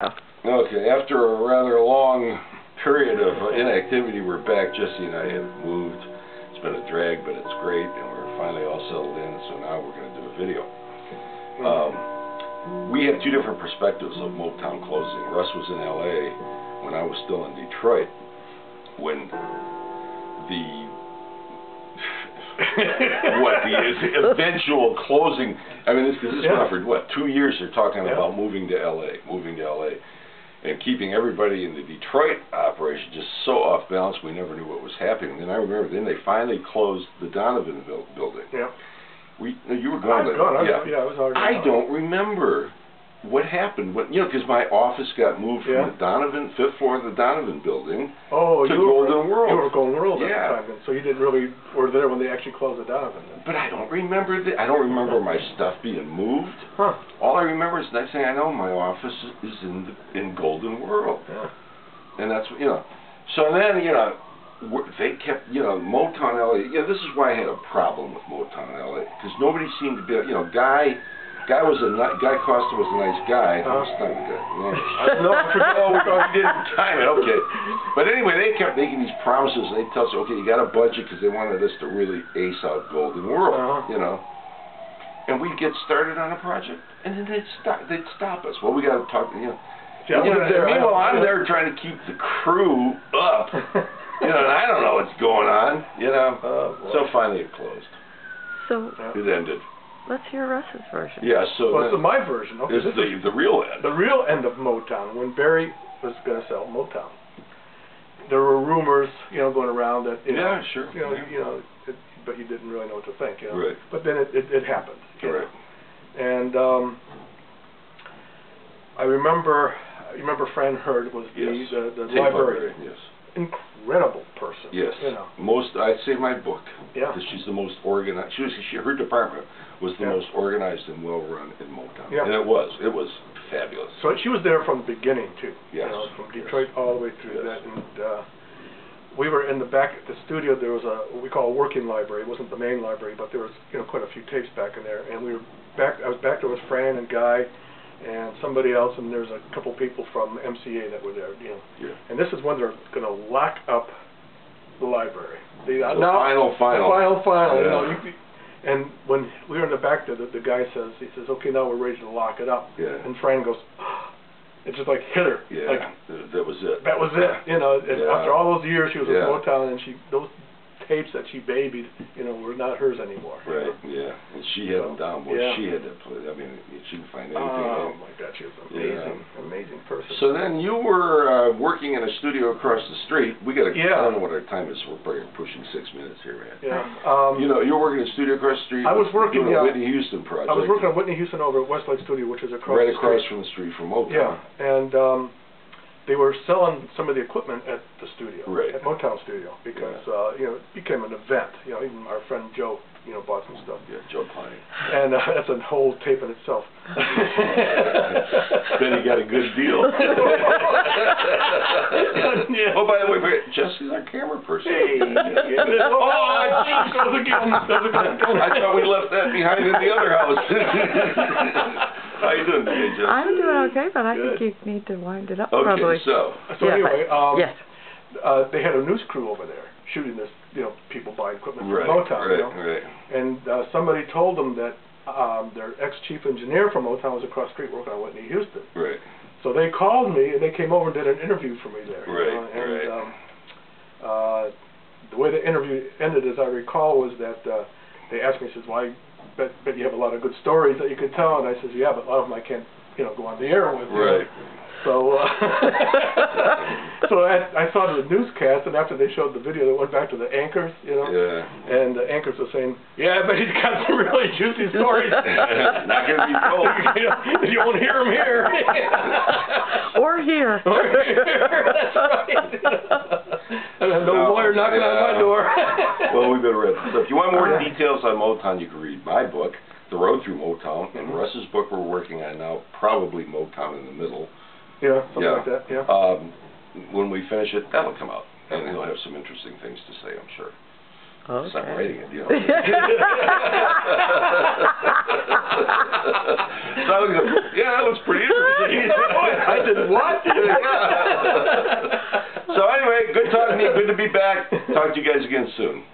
Okay, after a rather long period of inactivity, we're back. Jesse and I have moved. It's been a drag, but it's great, and we're finally all settled in, so now we're going to do a video. We have two different perspectives of Motown closing. Russ was in LA when I was still in Detroit, when the the eventual closing. I mean, this went on for what, 2 years? They're talking about moving to LA, and keeping everybody in the Detroit operation just so off balance. We never knew what was happening. And I remember then they finally closed the Donovan building. Yeah. You were going there. I was already. I don't remember what happened. Because my office got moved from the Donovan, 5th floor of the Donovan building to Golden World. You were Golden World at the time, then, so you didn't really were there when they actually closed the Donovan. Then. But I don't remember I don't remember my stuff being moved. Huh. All I remember is the next thing I know, my office is in Golden World. Yeah. And that's So then they kept Motown LA. This is why I had a problem with Motown LA, because nobody seemed to be Guy Costa was a nice guy. Who's not a good? No, we didn't time it. Okay, but anyway, they kept making these promises. And they tell us, okay, you got a budget, because they wanted us to really ace out Golden World, And we'd get started on a project, and then they'd stop us. Well, we got to talk. Meanwhile, I'm there trying to keep the crew up. And I don't know what's going on. So finally it closed. So it ended. Let's hear Russ's version. Yeah, so this is my version. Okay, this is the real end. The real end of Motown, when Barry was going to sell Motown. There were rumors, going around that but you didn't really know what to think. Right. But then it happened. Right. And I remember Fran Hurd was the librarian. Yes. Incredible person. Yes. I'd say my book. Yeah. Because she's the most organized. Her department was the most organized and well run in Motown. Yeah. And it was fabulous. So she was there from the beginning too. Yes. From Detroit all the way through that. And we were in the back at the studio. There was what we call a working library. It wasn't the main library, but there was quite a few tapes back in there. And we were back. I was back there with Fran and Guy and somebody else, and there's a couple people from MCA that were there, Yeah. And this is when they're going to lock up the library. The final. The final. Yeah. And when we were in the back there, the guy says, okay, now we're ready to lock it up. Yeah. And Fran goes, it just like hit her. Yeah. Like, that was it. That was it. And after all those years, she was with Motown, and those tapes that she babied, were not hers anymore. Right. Yeah. And she had them down. Boy, she had to play. I mean, she can find anything. Oh my God, she was amazing, amazing person. So then you were working in a studio across the street. We got I don't know what our time is. We're probably pushing 6 minutes here, man. Yeah. You're working in a studio across the street. I was working on the Whitney Houston project. I was working on Whitney Houston over at Westlake Studio, which is across right across from the street from Motown. Yeah. And they were selling some of the equipment at the studio, at Motown Studio, because it became an event. Even our friend Joe, bought some stuff. Yeah, Joe Klein. And that's a whole tape in itself. Then he got a good deal. Oh, by the way, Jesse's our camera person. Hey. I thought we left that behind in the other house. How you doing today, Jesse? I'm doing okay, but I think you need to wind it up, okay, probably. So anyway, yes. They had a news crew over there shooting this, people buying equipment from Motown, Right. And somebody told them that their ex-chief engineer from Motown was across the street working on Whitney Houston. Right. So they called me, and they came over and did an interview for me there. Right. The way the interview ended, as I recall, was that they asked me, "Well, I bet you have a lot of good stories that you could tell," and I says, "Yeah, but a lot of them I can't, go on the air with." Right. So, so I saw the newscast, and after they showed the video, they went back to the anchors, and the anchors were saying, "Yeah, I bet he's got some really juicy stories." Not going to be told. You won't hear them here. Or here. That's right. And then no lawyer knocking on my door. Well, we better read this. So if you want more details on Motown, you can read my book, The Road Through Motown, and Russ's book we're working on now, probably Motown in the Middle. Yeah, something like that, yeah. When we finish it, that'll come out, and he'll have some interesting things to say, I'm sure. Okay. Stop writing it, you know. So I was like, yeah, that looks pretty interesting. I did what? Yeah. So anyway, good talking to you. Good to be back. Talk to you guys again soon.